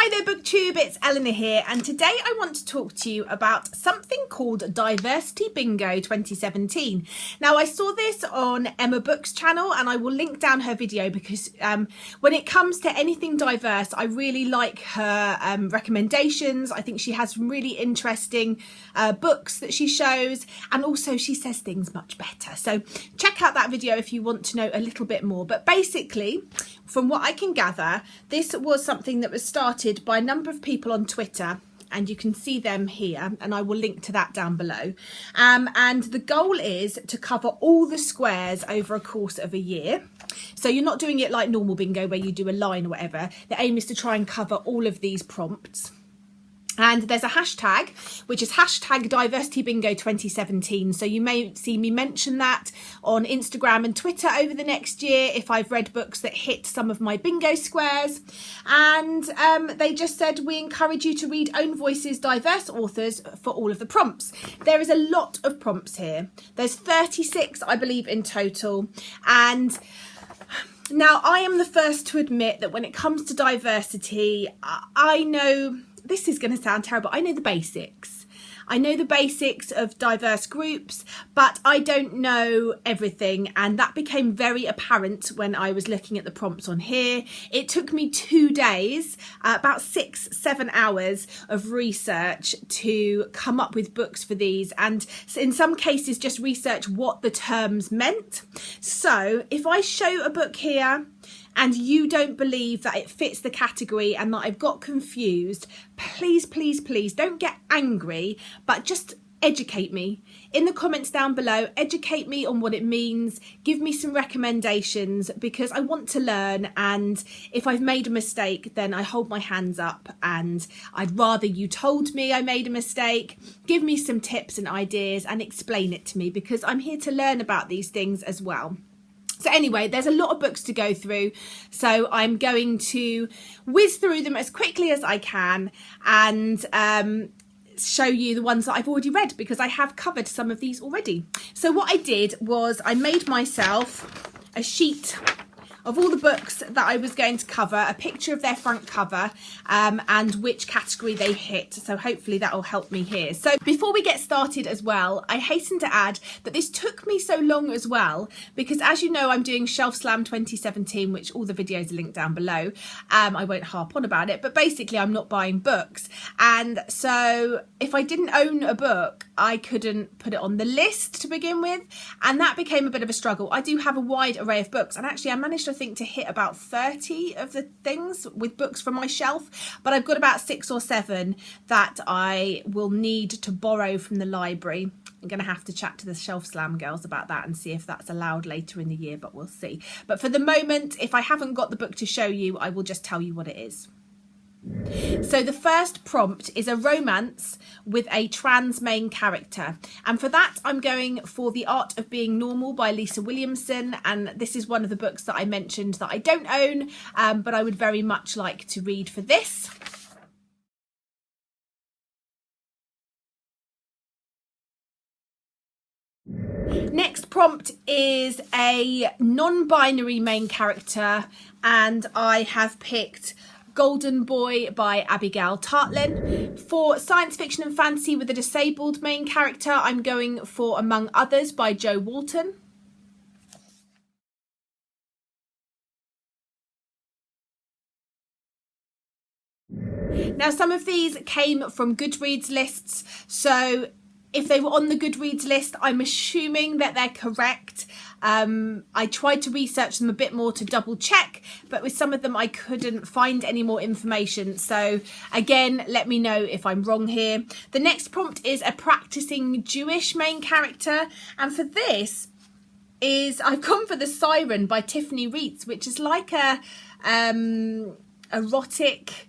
Hi there BookTube, it's Eleanor here, and today I want to talk to you about something called Diversity Bingo 2017. Now I saw this on Emma Books channel and I will link down her video because when it comes to anything diverse, I really like her recommendations. I think she has some really interesting books that she shows, and also she says things much better. So check out that video if you want to know a little bit more. But basically, from what I can gather, this was something that was started by a number of people on Twitter, and you can see them here, and I will link to that down below. And the goal is to cover all the squares over a course of a year. So you're not doing it like normal bingo where you do a line or whatever. The aim is to try and cover all of these prompts. And there's a hashtag, which is hashtag Diversity Bingo 2017. So you may see me mention that on Instagram and Twitter over the next year if I've read books that hit some of my bingo squares. And they just said, we encourage you to read Own Voices diverse authors for all of the prompts. There is a lot of prompts here. There's 36, I believe, in total. And now I am the first to admit that when it comes to diversity, I know... this is going to sound terrible. I know the basics. I know the basics of diverse groups, but I don't know everything. And that became very apparent when I was looking at the prompts on here. It took me 2 days, about 6-7 hours of research to come up with books for these. And in some cases, just research what the terms meant. So if I show a book here, and you don't believe that it fits the category and that I've got confused, please, please, please don't get angry, but just educate me in the comments down below. Educate me on what it means. Give me some recommendations because I want to learn. And if I've made a mistake, then I hold my hands up, and I'd rather you told me I made a mistake. Give me some tips and ideas and explain it to me because I'm here to learn about these things as well. So anyway, there's a lot of books to go through, so I'm going to whiz through them as quickly as I can and show you the ones that I've already read because I have covered some of these already. So what I did was I made myself a sheet of all the books that I was going to cover, a picture of their front cover and which category they hit. So hopefully that will help me here. So before we get started as well, I hasten to add that this took me so long as well because, as you know, I'm doing Shelf Slam 2017, which all the videos are linked down below. I won't harp on about it, but basically I'm not buying books. And so if I didn't own a book, I couldn't put it on the list to begin with. And that became a bit of a struggle. I do have a wide array of books, and actually I managed to think to hit about 30 of the things with books from my shelf, but I've got about 6 or 7 that I will need to borrow from the library. I'm going to have to chat to the Shelf Slam girls about that and see if that's allowed later in the year, but we'll see. But for the moment, if I haven't got the book to show you, I will just tell you what it is. So the first prompt is a romance with a trans main character, and for that I'm going for The Art of Being Normal by Lisa Williamson, and this is one of the books that I mentioned that I don't own, but I would very much like to read for this. Next prompt is a non-binary main character, and I have picked Golden Boy by Abigail Tartlin. For science fiction and fantasy with a disabled main character, I'm going for Among Others by Jo Walton. Now, some of these came from Goodreads lists, so if they were on the Goodreads list, I'm assuming that they're correct. I tried to research them a bit more to double check, but with some of them I couldn't find any more information. So again, let me know if I'm wrong here. The next prompt is a practicing Jewish main character, and for this I've gone for The Siren by Tiffany Reitz, which is like a erotic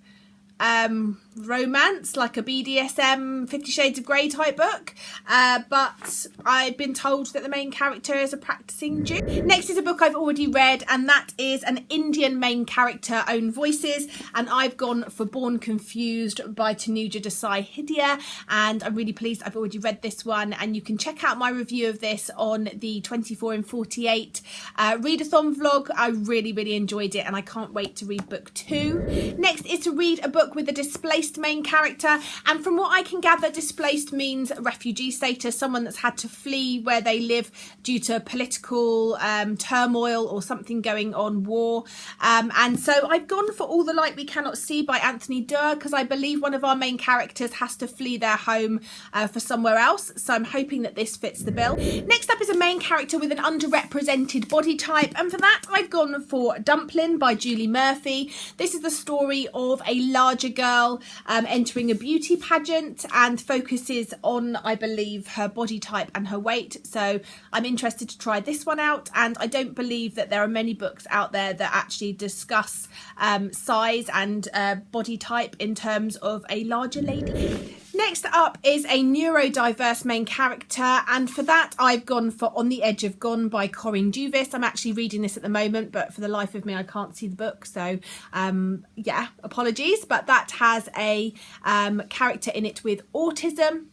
romance, like a BDSM 50 Shades of Grey type book, but I've been told that the main character is a practicing Jew. Next is a book I've already read, and that is an Indian main character, Own Voices, and I've gone for Born Confused by Tanuja Desai Hidya, and I'm really pleased I've already read this one, and you can check out my review of this on the 24 in 48 readathon vlog. I really enjoyed it, and I can't wait to read book 2. Next is to read a book with a displaced main character, and from what I can gather, displaced means refugee status, someone that's had to flee where they live due to political turmoil or something going on, war, and so I've gone for All the Light We Cannot See by Anthony Doerr, because I believe one of our main characters has to flee their home for somewhere else, so I'm hoping that this fits the bill. Next up is a main character with an underrepresented body type, and for that I've gone for Dumpling by Julie Murphy. This is the story of a larger girl entering a beauty pageant, and focuses on, I believe, her body type and her weight, so I'm interested to try this one out, and I don't believe that there are many books out there that actually discuss size and body type in terms of a larger lady. Next up is a neurodiverse main character, and for that I've gone for On the Edge of Gone by Corinne Duvis. I'm actually reading this at the moment, but for the life of me I can't see the book, so yeah, apologies, but that has a character in it with autism.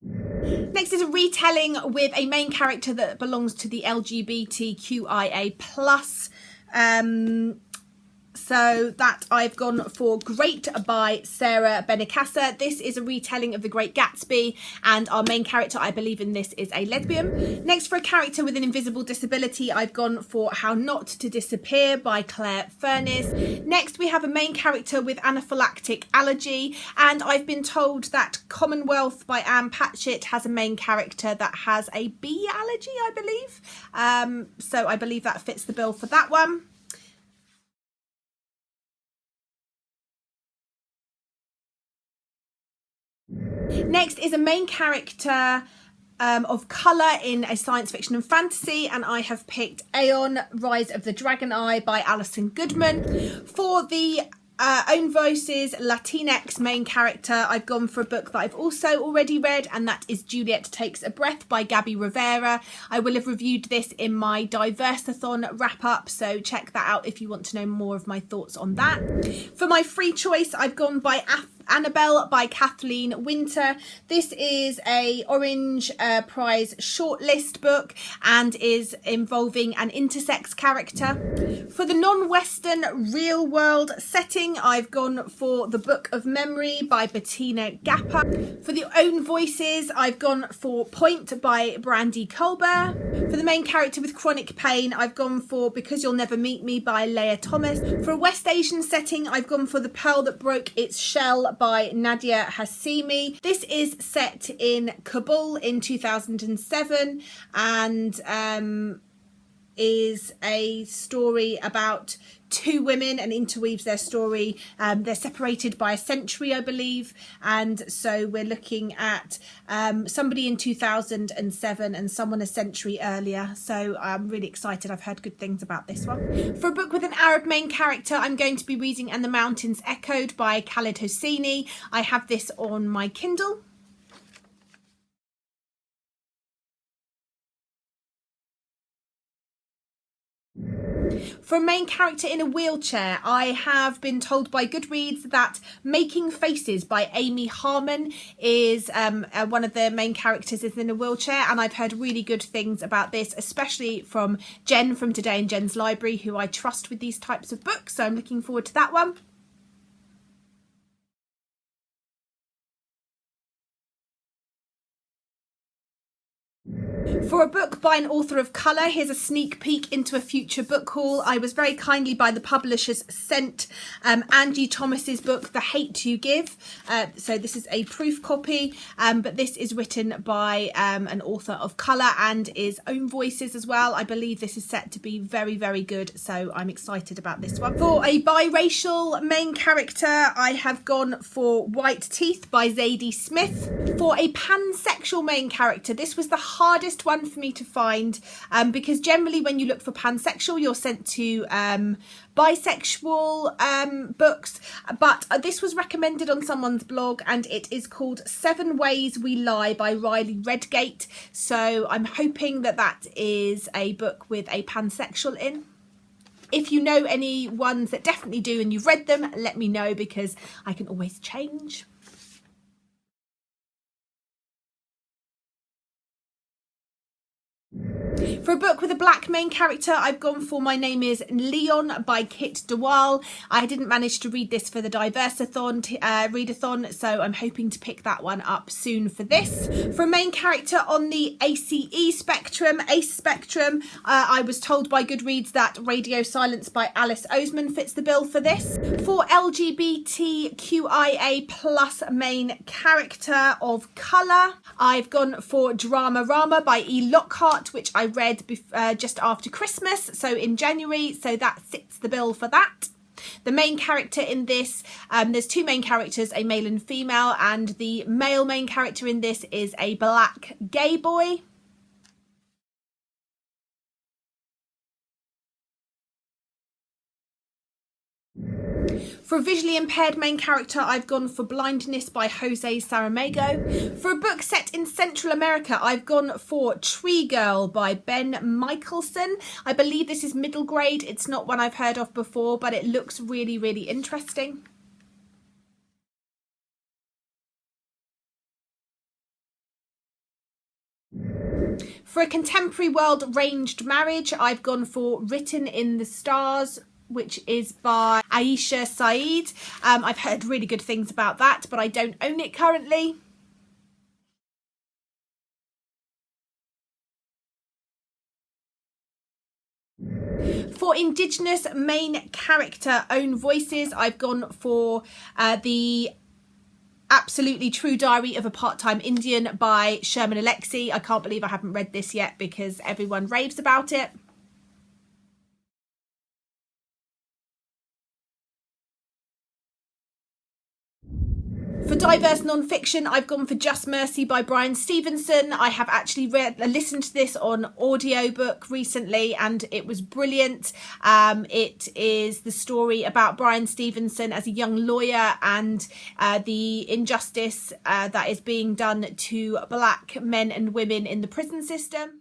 Next is a retelling with a main character that belongs to the LGBTQIA+. So that I've gone for Great by Sarah Benincasa. This is a retelling of The Great Gatsby, and our main character, I believe in this, is a lesbian. Next, for a character with an invisible disability, I've gone for How Not to Disappear by Claire Furniss. Next, we have a main character with anaphylactic allergy, and I've been told that Commonwealth by Anne Patchett has a main character that has a bee allergy, I believe. So I believe that fits the bill for that one. Next is a main character of colour in a science fiction and fantasy, and I have picked Aeon, Rise of the Dragon Eye by Alison Goodman. For the Own Voices Latinx main character, I've gone for a book that I've also already read, and that is Juliet Takes a Breath by Gabby Rivera. I will have reviewed this in my Diversathon wrap-up, so check that out if you want to know more of my thoughts on that. For my free choice, I've gone by Annabelle by Kathleen Winter. This is a Orange Prize shortlist book and is involving an intersex character. For the non-Western real world setting, I've gone for The Book of Memory by Bettina Gappa. For the Own Voices, I've gone for Point by Brandy Colbert. For the main character with chronic pain, I've gone for Because You'll Never Meet Me by Leah Thomas. For a West Asian setting, I've gone for The Pearl That Broke Its Shell by Nadia Hassimi. This is set in Kabul in 2007 and is a story about two women and interweaves their story. They're separated by a century, I believe, and so we're looking at somebody in 2007 and someone a century earlier, so I'm really excited. I've heard good things about this one. For a book with an Arab main character, I'm going to be reading And the Mountains Echoed by Khaled Hosseini. I have this on my Kindle. For a main character in a wheelchair, I have been told by Goodreads that Making Faces by Amy Harmon is one of the main characters is in a wheelchair, and I've heard really good things about this, especially from Jen from Today in Jen's Library, who I trust with these types of books, so I'm looking forward to that one. For a book by an author of colour, here's a sneak peek into a future book haul. I was very kindly by the publishers sent Angie Thomas's book, The Hate You Give. So this is a proof copy, but this is written by an author of colour and is Own Voices as well. I believe this is set to be very, very good, so I'm excited about this one. For a biracial main character, I have gone for White Teeth by Zadie Smith. For a pansexual main character, this was the hardest one for me to find, because generally when you look for pansexual, you're sent to bisexual books, but this was recommended on someone's blog, and it is called 7 Ways We Lie by Riley Redgate. So I'm hoping that that is a book with a pansexual in. If you know any ones that definitely do and you've read them, let me know, because I can always change. For a book with a black main character, I've gone for My Name is Leon by Kit DeWall. I didn't manage to read this for the Diversathon readathon, so I'm hoping to pick that one up soon for this. For a main character on the ACE spectrum, I was told by Goodreads that Radio Silence by Alice Oseman fits the bill for this. For LGBTQIA plus main character of colour, I've gone for Drama Rama by E. Lockhart, which I read just after Christmas, so in January, so that sits the bill for that. The main character in this, there's 2 main characters, a male and female, and the male main character in this is a black gay boy. For a visually impaired main character, I've gone for Blindness by Jose Saramago. For a book set in Central America, I've gone for Tree Girl by Ben Michelson. I believe this is middle grade. It's not one I've heard of before, but it looks really, really interesting. For a contemporary world ranged marriage, I've gone for Written in the Stars, which is by Aisha Saeed. I've heard really good things about that, but I don't own it currently. For Indigenous main character own voices, I've gone for the Absolutely True Diary of a Part-Time Indian by Sherman Alexie. I can't believe I haven't read this yet because everyone raves about it. For diverse non-fiction, I've gone for Just Mercy by Bryan Stevenson. I have actually listened to this on audiobook recently, and it was brilliant. It is the story about Bryan Stevenson as a young lawyer and the injustice that is being done to black men and women in the prison system.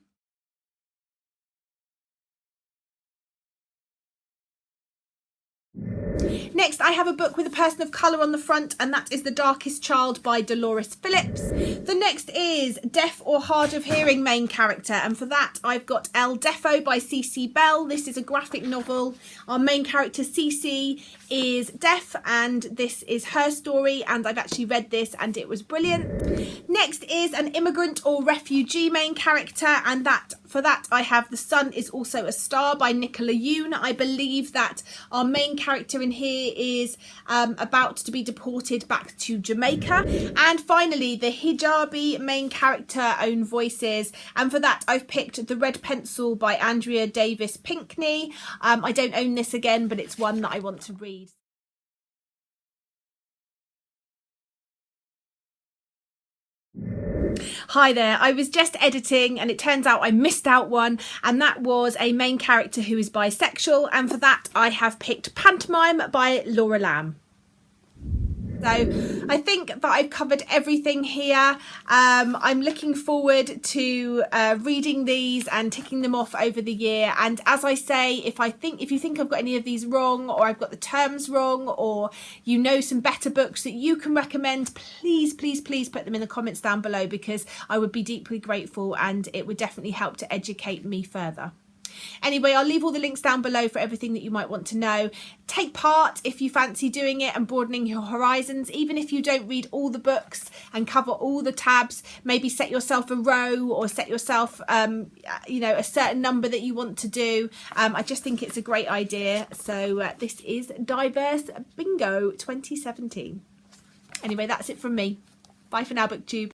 Next, I have a book with a person of colour on the front, and that is The Darkest Child by Dolores Phillips. The next is Deaf or Hard of Hearing main character, and for that I've got El Defo by C.C. Bell. This is a graphic novel. Our main character C.C. is deaf, and this is her story, and I've actually read this and it was brilliant. Next is an immigrant or refugee main character, and for that I have The Sun Is Also a Star by Nicola Yoon. I believe that our main character in here is about to be deported back to Jamaica. And finally, the hijabi main character own voices, and for that I've picked The Red Pencil by Andrea Davis Pinkney. I don't own this again, but it's one that I want to read. Hi there, I was just editing and it turns out I missed out one, and that was a main character who is bisexual, and for that I have picked Pantomime by Laura Lamb. So I think that I've covered everything here. I'm looking forward to reading these and ticking them off over the year. And as I say, if you think I've got any of these wrong, or I've got the terms wrong, or you know some better books that you can recommend, please put them in the comments down below, because I would be deeply grateful and it would definitely help to educate me further. Anyway, I'll leave all the links down below for everything that you might want to know. Take part if you fancy doing it and broadening your horizons. Even if you don't read all the books and cover all the tabs, maybe set yourself a row, or set yourself a certain number that you want to do. I just think it's a great idea. So this is Diverse Bingo 2017. Anyway, that's it from me. Bye for now, BookTube.